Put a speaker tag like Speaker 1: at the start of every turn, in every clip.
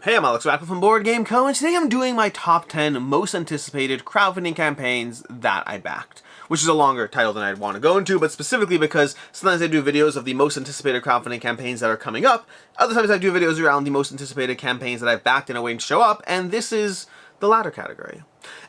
Speaker 1: Hey, I'm Alex Rackle from Board Game Co, and today I'm doing my top 10 most anticipated crowdfunding campaigns that I backed. Which is a longer title than I'd want to go into, but specifically because sometimes I do videos of the most anticipated crowdfunding campaigns that are coming up, other times I do videos around the most anticipated campaigns that I've backed and are waiting to show up, and this is the latter category.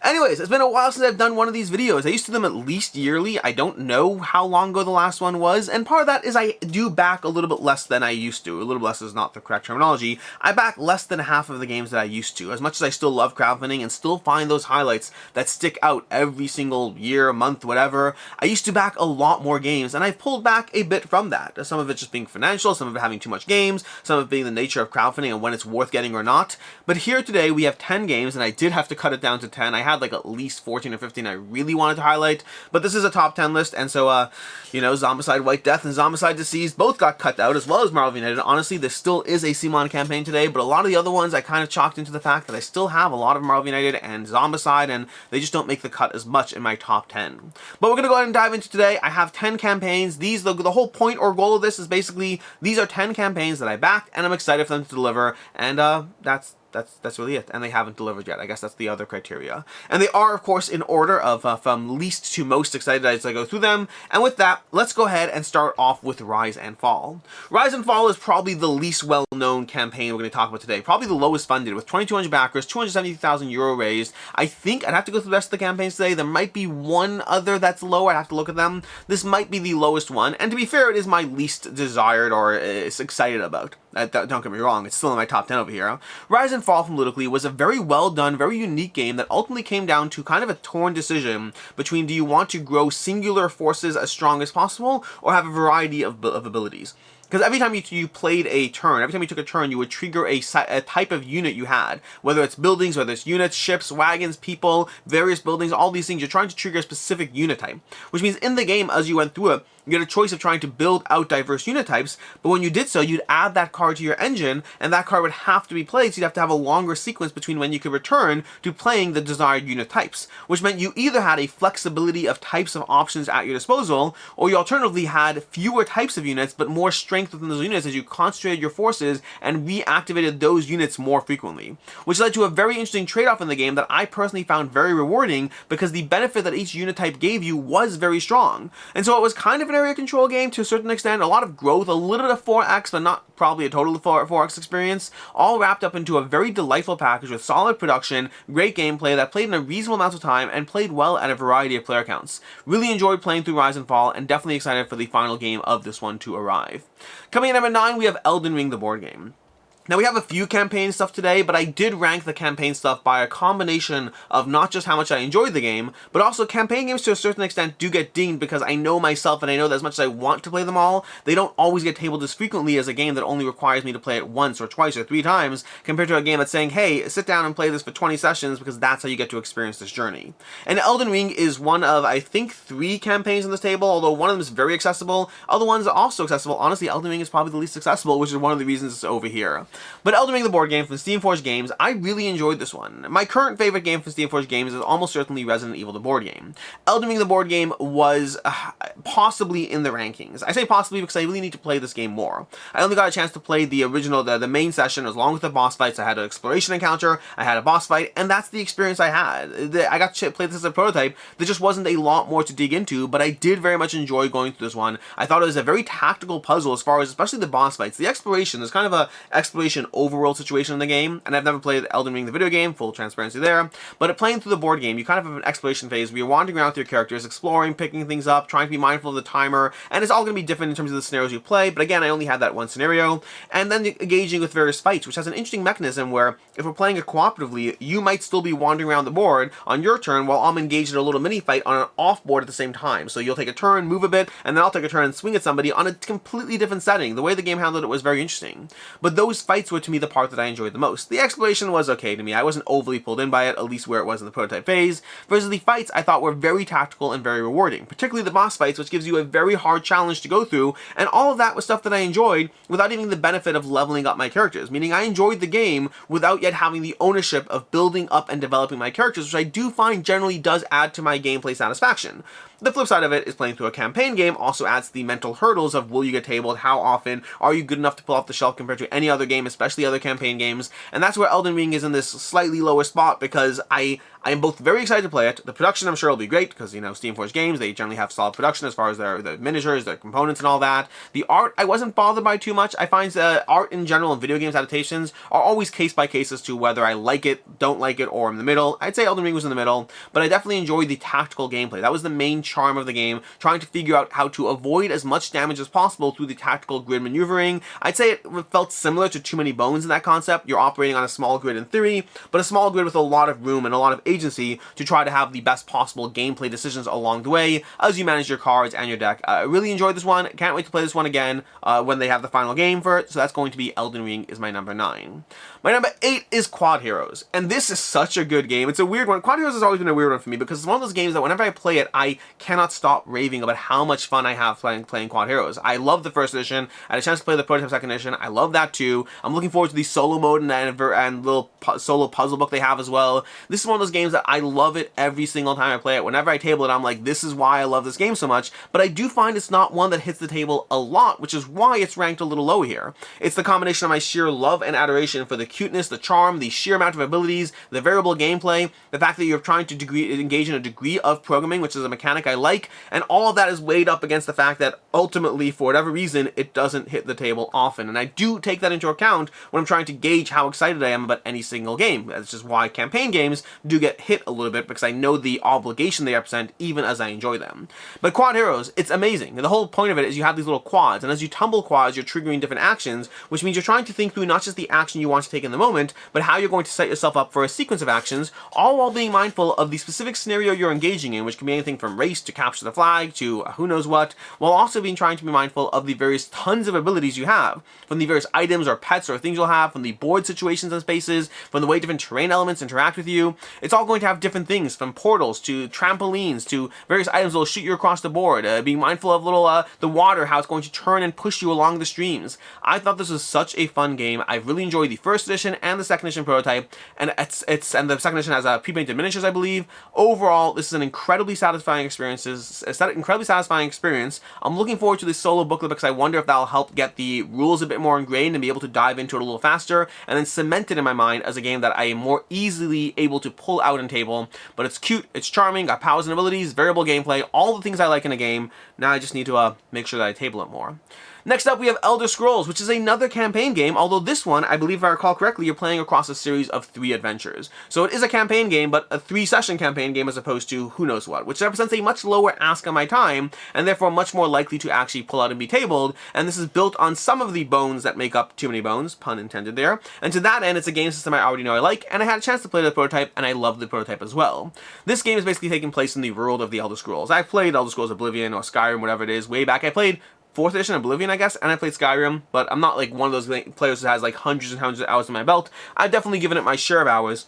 Speaker 1: Anyways, it's been a while since I've done one of these videos. I used to do them at least yearly. I don't know how long ago the last one was, and part of that is I do back a little bit less than I used to. A little bit less is not the correct terminology. I back less than half of the games that I used to. As much as I still love crowdfunding and still find those highlights that stick out every single year, month, whatever, I used to back a lot more games, and I've pulled back a bit from that. Some of it just being financial, some of it having too much games, some of it being the nature of crowdfunding and when it's worth getting or not. But here today we have 10 games, and I did have to cut it down to 10. I had like at least 14 or 15 I really wanted to highlight, but this is a top 10 list, and so, you know, Zombicide White Death and Zombicide Deceased both got cut out, as well as Marvel United. Honestly, there still is a CMON campaign today, but a lot of the other ones I kind of chalked into the fact that I still have a lot of Marvel United and Zombicide, and they just don't make the cut as much in my top 10. But we're going to go ahead and dive into today. I have 10 campaigns. The whole point or goal of this is basically, these are 10 campaigns that I backed, and I'm excited for them to deliver, and that's really it, and they haven't delivered yet. I guess that's the other criteria. And they are, of course, in order of from least to most excited as I go through them. And with that, let's go ahead and start off with Rise and Fall. Rise and Fall is probably the least well-known campaign we're going to talk about today. Probably the lowest funded, with 2,200 backers, 270,000 euro raised. I think I'd have to go through the rest of the campaigns today. There might be one other that's lower. I'd have to look at them. This might be the lowest one. And to be fair, it is my least desired or excited about. Don't get me wrong, it's still in my top 10 over here. Rise and Fall from Ludically was a very well done, very unique game that ultimately came down to kind of a torn decision between, do you want to grow singular forces as strong as possible or have a variety of abilities? Because every time you played a turn, every time you took a turn, you would trigger a type of unit you had. Whether it's buildings, whether it's units, ships, wagons, people, various buildings, all these things, you're trying to trigger a specific unit type. Which means in the game, as you went through it, you had a choice of trying to build out diverse unit types, but when you did so, you'd add that card to your engine, and that card would have to be played, so you'd have to have a longer sequence between when you could return to playing the desired unit types, which meant you either had a flexibility of types of options at your disposal, or you alternatively had fewer types of units, but more strength within those units as you concentrated your forces and reactivated those units more frequently, which led to a very interesting trade-off in the game that I personally found very rewarding, because the benefit that each unit type gave you was very strong. And so it was kind of an area control game to a certain extent, a lot of growth, a little bit of 4X, but not probably a total 4X experience, all wrapped up into a very delightful package with solid production, great gameplay that played in a reasonable amount of time and played well at a variety of player counts. Really enjoyed playing through Rise and Fall, and definitely excited for the final game of this one to arrive. Coming in at number 9, we have Elden Ring, the board game. Now, we have a few campaign stuff today, but I did rank the campaign stuff by a combination of not just how much I enjoyed the game, but also campaign games to a certain extent do get dinged because I know myself and I know that as much as I want to play them all, they don't always get tabled as frequently as a game that only requires me to play it once or twice or 3 times, compared to a game that's saying, hey, sit down and play this for 20 sessions because that's how you get to experience this journey. And Elden Ring is one of, I think, 3 campaigns on this table, although one of them is very accessible, other ones are also accessible. Honestly, Elden Ring is probably the least accessible, which is one of the reasons it's over here. But Elden Ring, the board game from Steamforged Games, I really enjoyed this one. My current favorite game from Steamforged Games is almost certainly Resident Evil, the board game. Elden Ring, the board game was possibly in the rankings. I say possibly because I really need to play this game more. I only got a chance to play the original, the main session, along with the boss fights. I had an exploration encounter, I had a boss fight, and that's the experience I had. I got to play this as a prototype. There just wasn't a lot more to dig into, but I did very much enjoy going through this one. I thought it was a very tactical puzzle as far as, especially the boss fights. The exploration, there's kind of a exploration overworld situation in the game, and I've never played Elden Ring, the video game, full transparency there, but playing through the board game, you kind of have an exploration phase where you're wandering around with your characters, exploring, picking things up, trying to be mindful of the timer, and it's all going to be different in terms of the scenarios you play, but again, I only had that one scenario, and then engaging with various fights, which has an interesting mechanism where, if we're playing it cooperatively, you might still be wandering around the board on your turn while I'm engaged in a little mini-fight on an off-board at the same time. So you'll take a turn, move a bit, and then I'll take a turn and swing at somebody on a completely different setting. The way the game handled it was very interesting. But those fights were, to me, the part that I enjoyed the most. The exploration was okay to me. I wasn't overly pulled in by it, at least where it was in the prototype phase, versus the fights I thought were very tactical and very rewarding, particularly the boss fights, which gives you a very hard challenge to go through, and all of that was stuff that I enjoyed without even the benefit of leveling up my characters, meaning I enjoyed the game without yet having the ownership of building up and developing my characters, which I do find generally does add to my gameplay satisfaction. The flip side of it is playing through a campaign game also adds the mental hurdles of will you get tabled, how often, are you good enough to pull off the shelf compared to any other game, especially other campaign games, and that's where Elden Ring is in this slightly lower spot because I am both very excited to play it. The production I'm sure will be great because, you know, Steamforged games, they generally have solid production as far as their miniatures, their components and all that. The art I wasn't bothered by too much. I find art in general in video games adaptations are always case by case as to whether I like it, don't like it, or in the middle. I'd say Elden Ring was in the middle, but I definitely enjoyed the tactical gameplay. That was the main charm of the game, trying to figure out how to avoid as much damage as possible through the tactical grid maneuvering. I'd say it felt similar to Too Many Bones in that concept. You're operating on a small grid in theory, but a small grid with a lot of room and a lot of agency to try to have the best possible gameplay decisions along the way as you manage your cards and your deck. I really enjoyed this one. Can't wait to play this one again when they have the final game for it. So that's going to be Elden Ring is my number 9. My number 8 is Quodd Heroes, and this is such a good game. It's a weird one. Quodd Heroes has always been a weird one for me because it's one of those games that whenever I play it, I cannot stop raving about how much fun I have playing Quodd Heroes. I love the first edition. I had a chance to play the prototype second edition. I love that too. I'm looking forward to the solo mode and little solo puzzle book they have as well. This is one of those games that I love it every single time I play it. Whenever I table it, I'm like, this is why I love this game so much, but I do find it's not one that hits the table a lot, which is why it's ranked a little low here. It's the combination of my sheer love and adoration for the cuteness, the charm, the sheer amount of abilities, the variable gameplay, the fact that you're trying to engage in a degree of programming, which is a mechanic I like, and all of that is weighed up against the fact that ultimately, for whatever reason, it doesn't hit the table often. And I do take that into account when I'm trying to gauge how excited I am about any single game. That's just why campaign games do get hit a little bit, because I know the obligation they represent even as I enjoy them. But Quodd Heroes, it's amazing. The whole point of it is you have these little quads, and as you tumble quads, you're triggering different actions, which means you're trying to think through not just the action you want to take in the moment, but how you're going to set yourself up for a sequence of actions, all while being mindful of the specific scenario you're engaging in, which can be anything from race to capture the flag to who knows what, while also trying to be mindful of the various tons of abilities you have, from the various items or pets or things you'll have, from the board situations and spaces, from the way different terrain elements interact with you. It's all going to have different things, from portals to trampolines to various items that will shoot you across the board, being mindful of the water, how it's going to turn and push you along the streams. I thought this was such a fun game. I really enjoyed the first edition and the second edition prototype, and and the second edition has pre-painted miniatures, I believe. Overall, this is an incredibly satisfying experience. I'm looking forward to this solo booklet because I wonder if that'll help get the rules a bit more ingrained and be able to dive into it a little faster, and then cement it in my mind as a game that I am more easily able to pull out and table. But it's cute, it's charming, got powers and abilities, variable gameplay, all the things I like in a game. Now I just need to make sure that I table it more. Next up, we have Elder Scrolls, which is another campaign game, although this one, I believe if I recall correctly, you're playing across a series of 3 adventures. So it is a campaign game, but a 3-session campaign game as opposed to who knows what, which represents a much lower ask on my time, and therefore much more likely to actually pull out and be tabled, and this is built on some of the bones that make up Too Many Bones, pun intended there, and to that end, it's a game system I already know I like, and I had a chance to play the prototype, and I love the prototype as well. This game is basically taking place in the world of the Elder Scrolls. I've played Elder Scrolls Oblivion or Skyrim, whatever it is, way back. I played 4th edition Oblivion, I guess, and I played Skyrim, but I'm not like one of those players who has like hundreds and hundreds of hours in my belt. I've definitely given it my share of hours.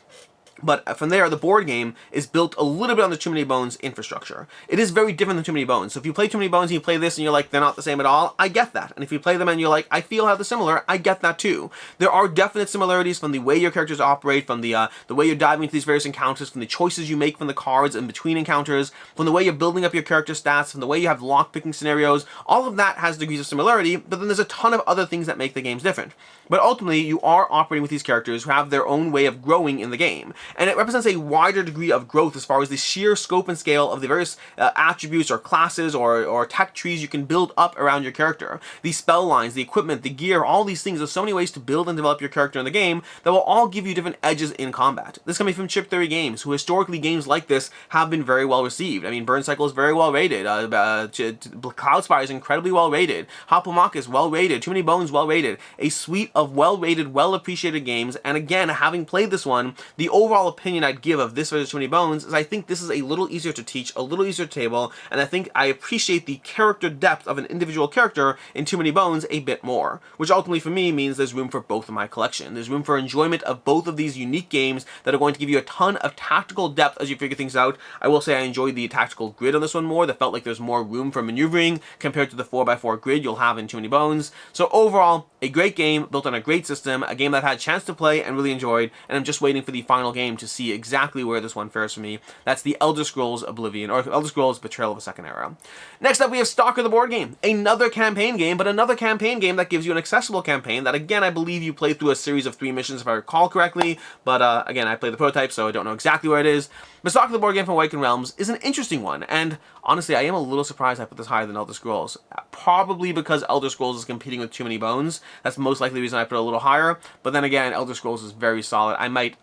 Speaker 1: But from there, the board game is built a little bit on the Too Many Bones infrastructure. It is very different than Too Many Bones. So if you play Too Many Bones and you play this and you're like, they're not the same at all, I get that. And if you play them and you're like, I feel how they're similar, I get that too. There are definite similarities from the way your characters operate, from the way you're diving into these various encounters, from the choices you make from the cards in between encounters, from the way you're building up your character stats, from the way you have lock-picking scenarios. All of that has degrees of similarity, but then there's a ton of other things that make the games different. But ultimately, you are operating with these characters who have their own way of growing in the game. And it represents a wider degree of growth as far as the sheer scope and scale of the various attributes or classes or tech trees you can build up around your character. The spell lines, the equipment, the gear, all these things. There's so many ways to build and develop your character in the game that will all give you different edges in combat. This coming from Chip Theory Games, who historically games like this have been very well received. I mean, Burn Cycle is very well rated. Cloudspire is incredibly well rated. Hoplomach is well rated. Too Many Bones well rated. A suite of well rated, well appreciated games. And again, having played this one, the overall opinion I'd give of this versus Too Many Bones is I think this is a little easier to teach, a little easier to table, and I think I appreciate the character depth of an individual character in Too Many Bones a bit more, which ultimately for me means there's room for both in my collection. There's room for enjoyment of both of these unique games that are going to give you a ton of tactical depth as you figure things out. I will say I enjoyed the tactical grid on this one more. That felt like there's more room for maneuvering compared to the 4x4 grid you'll have in Too Many Bones. So overall, a great game built on a great system, a game that I've had a chance to play and really enjoyed, and I'm just waiting for the final game game to see exactly where this one fares for me. That's the Elder Scrolls Oblivion, or Elder Scrolls Betrayal of a Second Era. Next up, we have S.T.A.L.K.E.R. the board game. Another campaign game, but another campaign game that gives you an accessible campaign that, again, I believe you play through a series of 3 missions, if I recall correctly, but again, I played the prototype, so I don't know exactly where it is. But S.T.A.L.K.E.R. the board game from Awakened Realms is an interesting one, and honestly, I am a little surprised I put this higher than Elder Scrolls. Probably because Elder Scrolls is competing with too many bones. That's most likely the reason I put it a little higher, but then again, Elder Scrolls is very solid. I might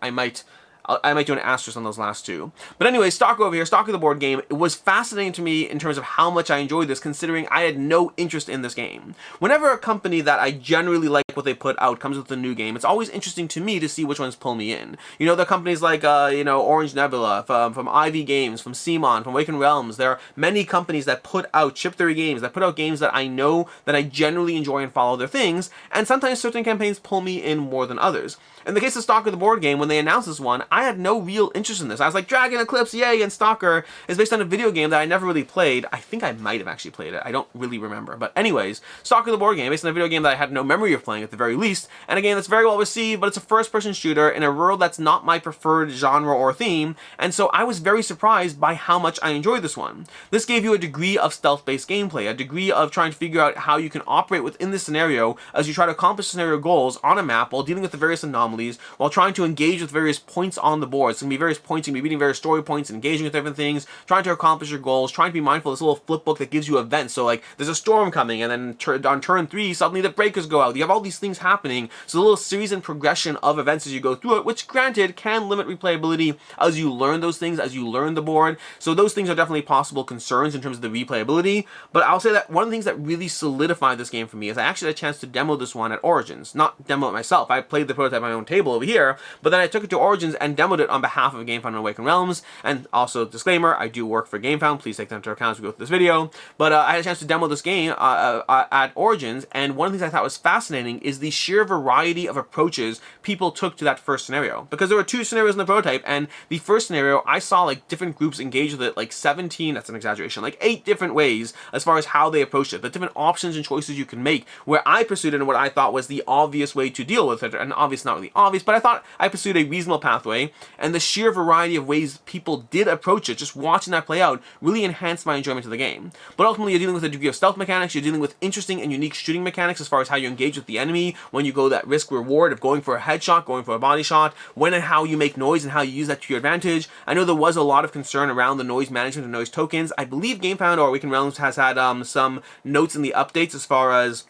Speaker 1: do an asterisk on those last two. But anyway, S.T.A.L.K.E.R. over here, S.T.A.L.K.E.R. the board game, it was fascinating to me in terms of how much I enjoyed this, considering I had no interest in this game. Whenever a company that I generally like what they put out comes with a new game, it's always interesting to me to see which ones pull me in. You know, there are companies like, Orange Nebula, from Ivy Games, from CMON, from Awakened Realms. There are many companies that put out Chip Theory games, that put out games that I know that I generally enjoy and follow their things, and sometimes certain campaigns pull me in more than others. In the case of S.T.A.L.K.E.R. the board game, when they announced this one, I had no real interest in this. I was like, Dragon Eclipse, yay, and S.T.A.L.K.E.R. is based on a video game that I never really played. I think I might have actually played it. I don't really remember. But anyways, S.T.A.L.K.E.R. the board game, based on a video game that I had no memory of playing at the very least, and again, it's very well received, but it's a first-person shooter in a world that's not my preferred genre or theme, and so I was very surprised by how much I enjoyed this one. This gave you a degree of stealth-based gameplay, a degree of trying to figure out how you can operate within this scenario as you try to accomplish scenario goals on a map while dealing with the various anomalies, while trying to engage with various points on the board. It's going to be various points, you're going to be reading various story points, engaging with different things, trying to accomplish your goals, trying to be mindful of this little flip book that gives you events. So like, there's a storm coming, and then on turn 3, suddenly the breakers go out. You have all these things happening. So a little series and progression of events as you go through it, which granted can limit replayability as you learn those things, as you learn the board. So those things are definitely possible concerns in terms of the replayability. But I'll say that one of the things that really solidified this game for me is I actually had a chance to demo this one at Origins. Not demo it myself. I played the prototype on my own table over here, but then I took it to Origins and demoed it on behalf of GameFound and Awakened Realms. And also, disclaimer, I do work for GameFound. Please take that into account as we go through this video. But I had a chance to demo this game at Origins, and one of the things I thought was fascinating is the sheer variety of approaches people took to that first scenario. Because there were 2 scenarios in the prototype, and the first scenario, I saw like different groups engage with it, like 17, that's an exaggeration, like 8 different ways as far as how they approached it, the different options and choices you can make, where I pursued it in what I thought was the obvious way to deal with it, and obvious, not really obvious, but I thought I pursued a reasonable pathway, and the sheer variety of ways people did approach it, just watching that play out, really enhanced my enjoyment of the game. But ultimately, you're dealing with a degree of stealth mechanics, you're dealing with interesting and unique shooting mechanics as far as how you engage with the enemy, when you go that risk-reward of going for a headshot, going for a body shot, when and how you make noise and how you use that to your advantage. I know there was a lot of concern around the noise management and noise tokens. I believe GameFound or Awakened Realms has had some notes in the updates as far as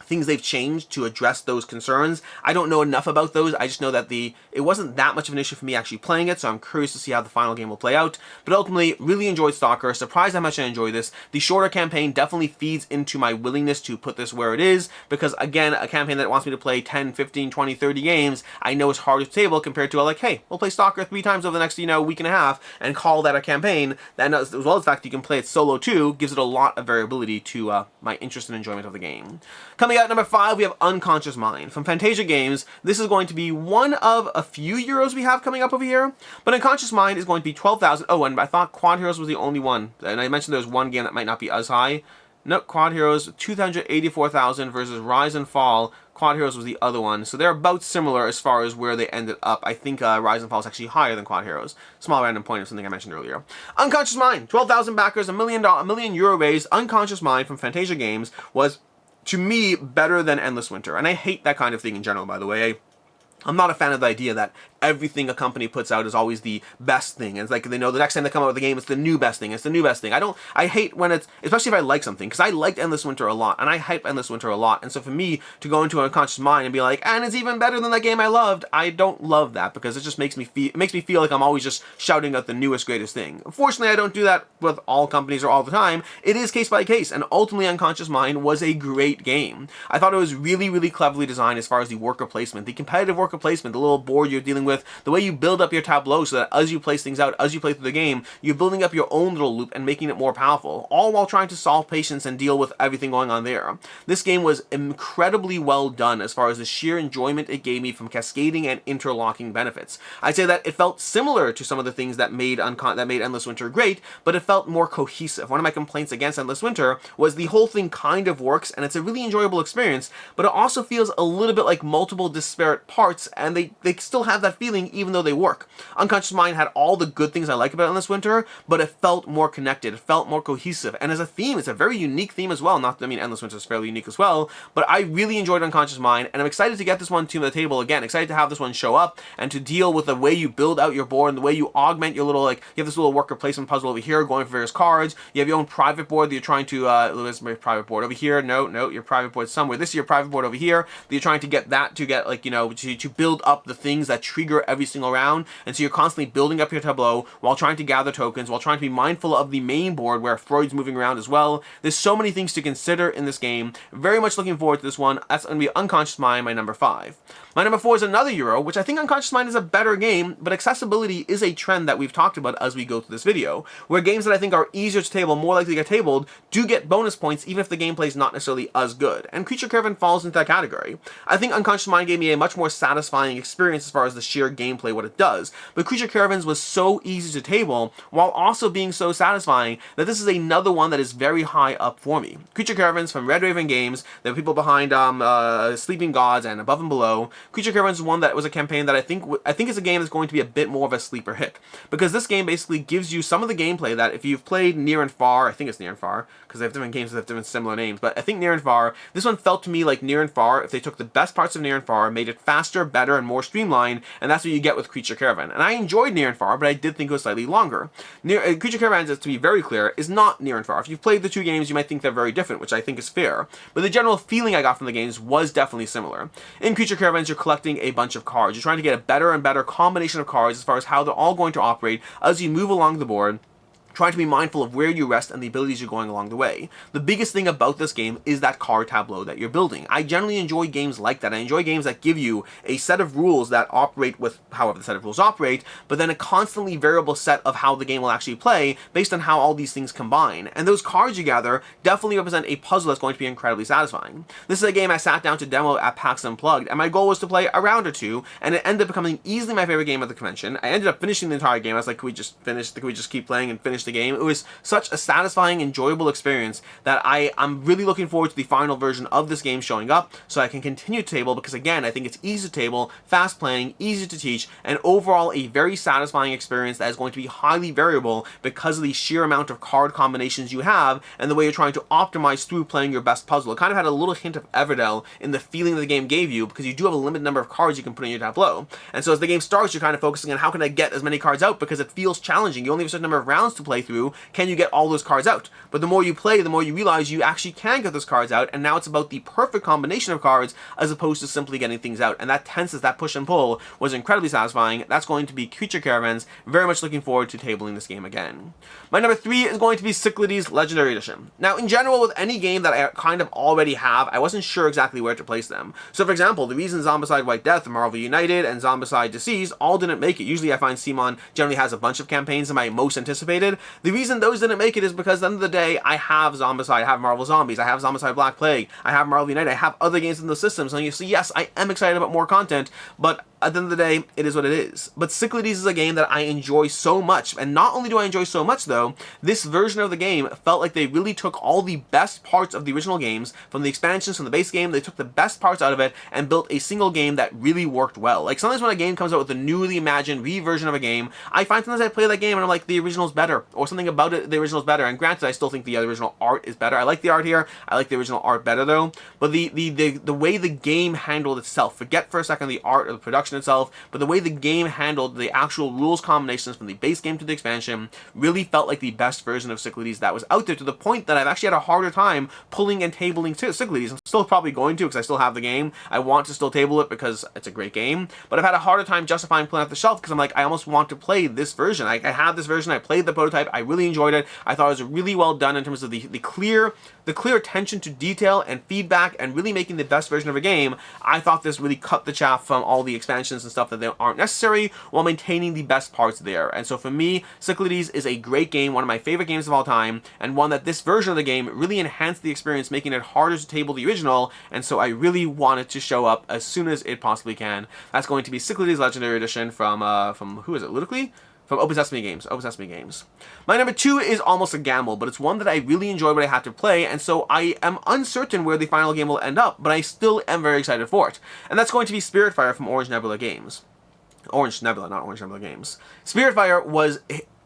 Speaker 1: things they've changed to address those concerns. I don't know enough about those. I just know that it wasn't that much of an issue for me actually playing it, so I'm curious to see how the final game will play out. But ultimately, really enjoyed S.T.A.L.K.E.R. Surprised how much I enjoy this. The shorter campaign definitely feeds into my willingness to put this where it is, because again, a campaign that wants me to play 10, 15, 20, 30 games, I know is hard to table compared to like, hey, we'll play S.T.A.L.K.E.R. 3 times over the next, week and a half and call that a campaign. That, as well as the fact that you can play it solo too, gives it a lot of variability to my interest and enjoyment of the game. Coming out at number 5, we have Unconscious Mind. From Fantasia Games, this is going to be one of a few Euros we have coming up over here, but Unconscious Mind is going to be 12,000. Oh, and I thought Quodd Heroes was the only one, and I mentioned there's one game that might not be as high. Nope, Quodd Heroes, 284,000 versus Rise and Fall. Quodd Heroes was the other one, so they're about similar as far as where they ended up. I think Rise and Fall is actually higher than Quodd Heroes. Small random point of something I mentioned earlier. Unconscious Mind, 12,000 backers, $1 million euro raised. Unconscious Mind from Fantasia Games was, to me, better than Endless Winter, and I hate that kind of thing in general, by the way. I'm not a fan of the idea that everything a company puts out is always the best thing. And it's like, they know the next time they come out with a game, it's the new best thing. It's the new best thing. I hate when it's, especially if I like something, because I liked Endless Winter a lot, and I hype Endless Winter a lot. And so for me to go into Unconscious Mind and be like, and it's even better than that game I loved, I don't love that, because it just makes me feel like I'm always just shouting out the newest, greatest thing. Unfortunately, I don't do that with all companies or all the time. It is case by case, and ultimately Unconscious Mind was a great game. I thought it was really, really cleverly designed as far as the worker placement, the competitive worker placement, the little board you're dealing with, the way you build up your tableau so that as you place things out, as you play through the game, you're building up your own little loop and making it more powerful, all while trying to solve patience and deal with everything going on there. This game was incredibly well done as far as the sheer enjoyment it gave me from cascading and interlocking benefits. I'd say that it felt similar to some of the things that made Endless Winter great, but it felt more cohesive. One of my complaints against Endless Winter was the whole thing kind of works, and it's a really enjoyable experience, but it also feels a little bit like multiple disparate parts parts, and they still have that feeling even though they work. Unconscious Mind had all the good things I like about it in this winter, but it felt more connected, it felt more cohesive, and as a theme, it's a very unique theme as well. Not, I mean, Endless Winter is fairly unique as well, but I really enjoyed Unconscious Mind, and I'm excited to get this one to the table again, excited to have this one show up, and to deal with the way you build out your board, and the way you augment your little, like, you have this little worker placement puzzle over here, going for various cards, you have your own private board that you're trying to, where's my private board over here, no, your private board somewhere, this is your private board over here, that you're trying to get that to get, like, you know, to build up the things that trigger every single round, and so you're constantly building up your tableau while trying to gather tokens, while trying to be mindful of the main board where Freud's moving around as well. There's so many things to consider in this game. Very much looking forward to this one. That's going to be Unconscious Mind, my number 5. My number 4 is another Euro, which I think Unconscious Mind is a better game, but accessibility is a trend that we've talked about as we go through this video, where games that I think are easier to table, more likely to get tabled, do get bonus points even if the gameplay is not necessarily as good, and Creature Caravan falls into that category. I think Unconscious Mind gave me a much more satisfying experience as far as the sheer gameplay, what it does, but Creature Caravans was so easy to table, while also being so satisfying, that this is another one that is very high up for me. Creature Caravans from Red Raven Games, the people behind Sleeping Gods and Above and Below. Creature Caravans is one that was a campaign that I think is a game that's going to be a bit more of a sleeper hit, because this game basically gives you some of the gameplay that if you've played Near and Far, I think it's Near and Far, because they have different games that have different similar names, but I think Near and Far, this one felt to me like Near and Far if they took the best parts of Near and Far, made it faster, better, and more streamlined, and that's what you get with Creature Caravan. And I enjoyed Near and Far, but I did think it was slightly longer. Creature Caravan, to be very clear, is not Near and Far. If you've played the two games, you might think they're very different, which I think is fair, but the general feeling I got from the games was definitely similar. In Creature Caravans, you're collecting a bunch of cards. You're trying to get a better and better combination of cards as far as how they're all going to operate as you move along the board, trying to be mindful of where you rest and the abilities you're going along the way. The biggest thing about this game is that card tableau that you're building. I generally enjoy games like that. I enjoy games that give you a set of rules that operate with however the set of rules operate, but then a constantly variable set of how the game will actually play based on how all these things combine. And those cards you gather definitely represent a puzzle that's going to be incredibly satisfying. This is a game I sat down to demo at PAX Unplugged, and my goal was to play a round or two, and it ended up becoming easily my favorite game of the convention. I ended up finishing the entire game. I was like, can we just keep playing and finish the game? It was such a satisfying, enjoyable experience that I'm really looking forward to the final version of this game showing up so I can continue to table, because again, I think it's easy to table, fast playing, easy to teach, and overall a very satisfying experience that is going to be highly variable because of the sheer amount of card combinations you have and the way you're trying to optimize through playing your best puzzle. It kind of had a little hint of Everdell in the feeling that the game gave you, because you do have a limited number of cards you can put in your tableau. And so as the game starts, you're kind of focusing on how can I get as many cards out, because it feels challenging. You only have a certain number of rounds to play through. Can you get all those cards out? But the more you play, the more you realize you actually can get those cards out, and now it's about the perfect combination of cards as opposed to simply getting things out. And that tenses, that push and pull was incredibly satisfying. That's going to be Creature Caravans. Very much looking forward to tabling this game again. My number 3 is going to be Cyclades Legendary Edition. Now, in general, with any game that I kind of already have, I wasn't sure exactly where to place them. So, for example, the reason Zombicide White Death, Marvel United, and Zombicide Deceased all didn't make it. Usually I find Simon generally has a bunch of campaigns in my most anticipated. The reason those didn't make it is because at the end of the day, I have Zombicide, I have Marvel Zombies, I have Zombicide Black Plague, I have Marvel United, I have other games in the system, so you see, yes, I am excited about more content, but at the end of the day, it is what it is. But Cyclades is a game that I enjoy so much, and not only do I enjoy so much though, this version of the game felt like they really took all the best parts of the original games, from the expansions, from the base game, they took the best parts out of it and built a single game that really worked well. Like sometimes when a game comes out with a newly imagined re-version of a game, I find sometimes I play that game and I'm like, the original's better, or something about it, the original's better, and granted, I still think the original art is better. I like the art here, I like the original art better though, but the way the game handled itself, forget for a second the art or the production itself, but the way the game handled the actual rules combinations from the base game to the expansion really felt like the best version of Cyclades that was out there, to the point that I've actually had a harder time pulling and tabling to Cyclades. I'm still probably going to, because I still have the game. I want to still table it because it's a great game, but I've had a harder time justifying pulling off the shelf because I'm like, I almost want to play this version. I have this version, I played the prototype, I really enjoyed it. I thought it was really well done in terms of the clear attention to detail and feedback and really making the best version of a game. I thought this really cut the chaff from all the expansions and stuff that they aren't necessary, while maintaining the best parts there. And so for me, Cyclades is a great game, one of my favorite games of all time, and one that this version of the game really enhanced the experience, making it harder to table the original, and so I really want it to show up as soon as it possibly can. That's going to be Cyclades Legendary Edition from who is it, Ludically? from Open Sesame Games. Open Sesame Games. My number 2 is almost a gamble, but it's one that I really enjoyed what I had to play, and so I am uncertain where the final game will end up, but I still am very excited for it. And that's going to be Spiritfire from Orange Nebula Games. Orange Nebula, not Orange Nebula Games. Spiritfire was...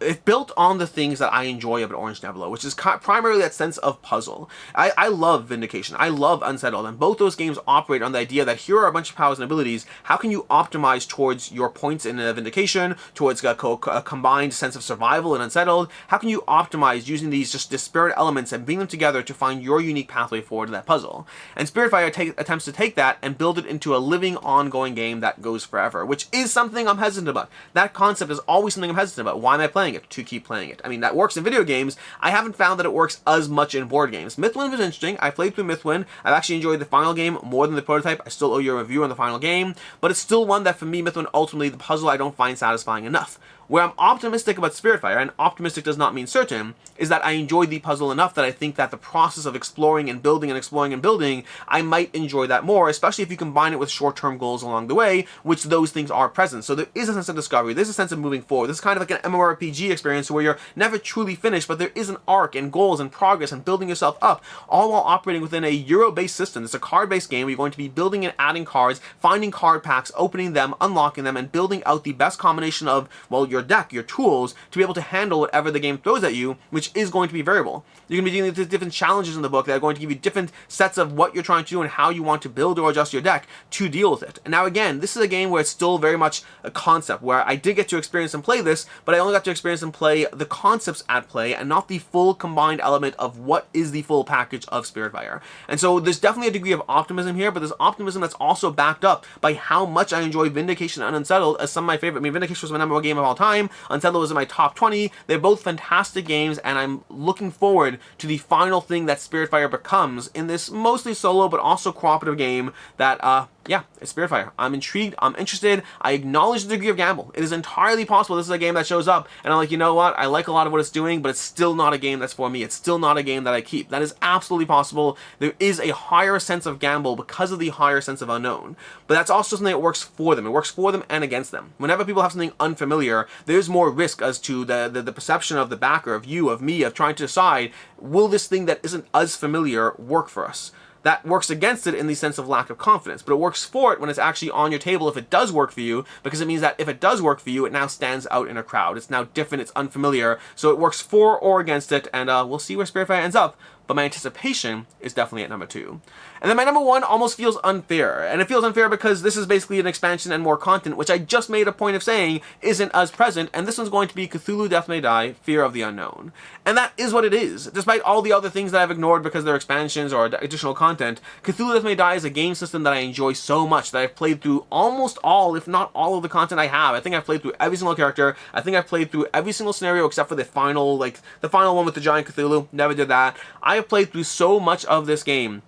Speaker 1: It built on the things that I enjoy about Orange Nebula, which is primarily that sense of puzzle. I love Vindication. I love Unsettled, and both those games operate on the idea that here are a bunch of powers and abilities. How can you optimize towards your points in Vindication, towards a combined sense of survival in Unsettled? How can you optimize using these just disparate elements and bring them together to find your unique pathway forward to that puzzle? And Spiritfire attempts to take that and build it into a living, ongoing game that goes forever, which is something I'm hesitant about. That concept is always something I'm hesitant about. Why am I playing it? To keep playing it. I mean, that works in video games. I haven't found that it works as much in board games. Mythwind was interesting. I played through Mythwind. I've actually enjoyed the final game more than the prototype. I still owe you a review on the final game, but it's still one that for me, Mythwind, ultimately the puzzle I don't find satisfying enough. Where I'm optimistic about Spiritfire, and optimistic does not mean certain, is that I enjoy the puzzle enough that I think that the process of exploring and building and exploring and building, I might enjoy that more, especially if you combine it with short-term goals along the way, which those things are present. So there is a sense of discovery, there's a sense of moving forward. This is kind of like an MMORPG experience where you're never truly finished, but there is an arc and goals and progress and building yourself up, all while operating within a Euro-based system. It's a card-based game where you're going to be building and adding cards, finding card packs, opening them, unlocking them, and building out the best combination of, well, your deck, your tools, to be able to handle whatever the game throws at you, which is going to be variable. You're going to be dealing with different challenges in the book that are going to give you different sets of what you're trying to do and how you want to build or adjust your deck to deal with it. And now again, this is a game where it's still very much a concept, where I did get to experience and play this, but I only got to experience and play the concepts at play and not the full combined element of what is the full package of Spiritfire. And so there's definitely a degree of optimism here, but there's optimism that's also backed up by how much I enjoy Vindication and Unsettled as some of my favorite. I mean, Vindication was my number 1 game of all time. Unsettled was in my top 20. They're both fantastic games, and I'm looking forward to the final thing that Spiritfire becomes in this mostly solo but also cooperative game that, yeah, it's Spiritfire. I'm intrigued, I'm interested, I acknowledge the degree of gamble. It is entirely possible this is a game that shows up, and I'm like, you know what, I like a lot of what it's doing, but it's still not a game that's for me. It's still not a game that I keep. That is absolutely possible. There is a higher sense of gamble because of the higher sense of unknown, but that's also something that works for them. It works for them and against them. Whenever people have something unfamiliar, there's more risk as to the perception of the backer, of you, of me, of trying to decide, will this thing that isn't as familiar work for us? That works against it in the sense of lack of confidence, but it works for it when it's actually on your table if it does work for you, because it means that if it does work for you, it now stands out in a crowd. It's now different, it's unfamiliar, so it works for or against it, and we'll see where Spiritfire ends up, but my anticipation is definitely at number 2. And then my number 1 almost feels unfair, and it feels unfair because this is basically an expansion and more content, which I just made a point of saying isn't as present, and this one's going to be Cthulhu Death May Die, Fear of the Unknown. And that is what it is. Despite all the other things that I've ignored because they're expansions or additional content, Cthulhu Death May Die is a game system that I enjoy so much that I've played through almost all, if not all of the content I have. I think I've played through every single character. I think I've played through every single scenario except for the final, the final one with the giant Cthulhu. Never did that. I have played through so much of this game.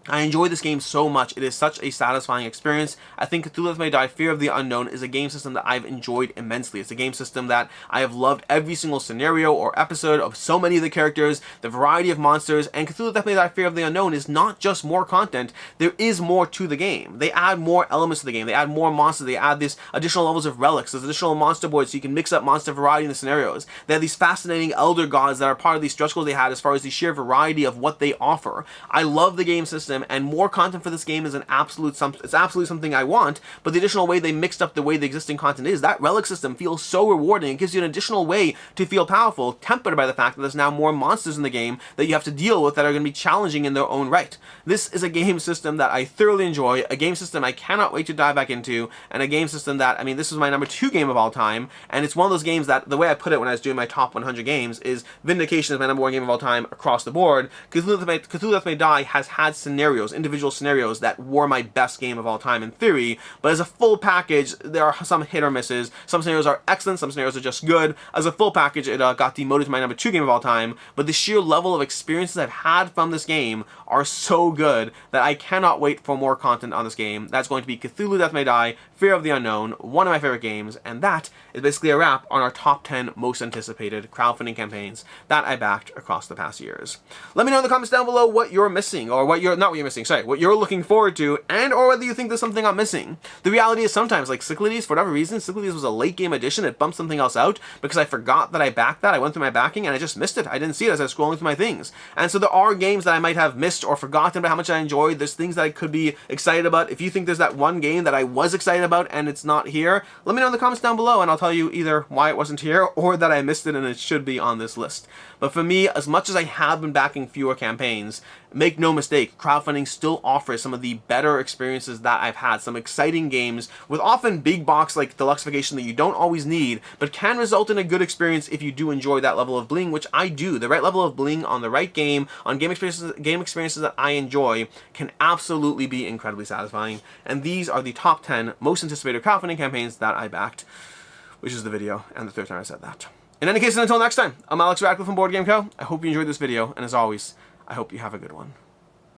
Speaker 1: I enjoy this game so much. It is such a satisfying experience. I think Cthulhu Death May Die, Fear of the Unknown is a game system that I've enjoyed immensely. It's a game system that I have loved every single scenario or episode of so many of the characters, the variety of monsters, and Cthulhu Death May Die, Fear of the Unknown is not just more content, there is more to the game. They add more elements to the game. They add more monsters. They add these additional levels of relics. There's additional monster boards so you can mix up monster variety in the scenarios. They have these fascinating elder gods that are part of these stretch goals they had as far as the sheer variety of what they offer. I love the game system, and more content for this game is it's absolutely something I want, but the additional way they mixed up the way the existing content is, that relic system feels so rewarding. It gives you an additional way to feel powerful, tempered by the fact that there's now more monsters in the game that you have to deal with that are going to be challenging in their own right. This is a game system that I thoroughly enjoy, a game system I cannot wait to dive back into, and a game system that, I mean, this was my number 2 game of all time, and it's one of those games that, the way I put it when I was doing my top 100 games, is Vindication is my number 1 game of all time across the board. Cthulhu Death May Die has had scenarios, individual scenarios that were my best game of all time in theory, but as a full package, there are some hit or misses. Some scenarios are excellent, some scenarios are just good. As a full package, it got demoted to my number 2 game of all time, but the sheer level of experiences I've had from this game are so good that I cannot wait for more content on this game. That's going to be Cthulhu Death May Die, Fear of the Unknown, one of my favorite games, and that is basically a wrap on our top 10 most anticipated crowdfunding campaigns that I backed across the past years. Let me know in the comments down below what you're missing, or what you're not what you're missing, sorry, what you're looking forward to, and or whether you think there's something I'm missing. The reality is sometimes, like Cyclades, for whatever reason, Cyclades was a late game addition, it bumped something else out, because I forgot that I backed that, I went through my backing, and I just missed it. I didn't see it as I was scrolling through my things. And so there are games that I might have missed or forgotten about how much I enjoyed, there's things that I could be excited about. If you think there's that one game that I was excited about and it's not here, let me know in the comments down below, and I'll tell you either why it wasn't here, or that I missed it and it should be on this list. But for me, as much as I have been backing fewer campaigns, make no mistake, crowdfunding still offers some of the better experiences that I've had. Some exciting games with often big box like deluxeification that you don't always need, but can result in a good experience if you do enjoy that level of bling, which I do. The right level of bling on the right game, on game experiences that I enjoy, can absolutely be incredibly satisfying. And these are the top 10 most anticipated crowdfunding campaigns that I backed, which is the video, and the third time I said that. In any case, until next time, I'm Alex Radcliffe from Board Game Co. I hope you enjoyed this video, and as always, I hope you have a good one.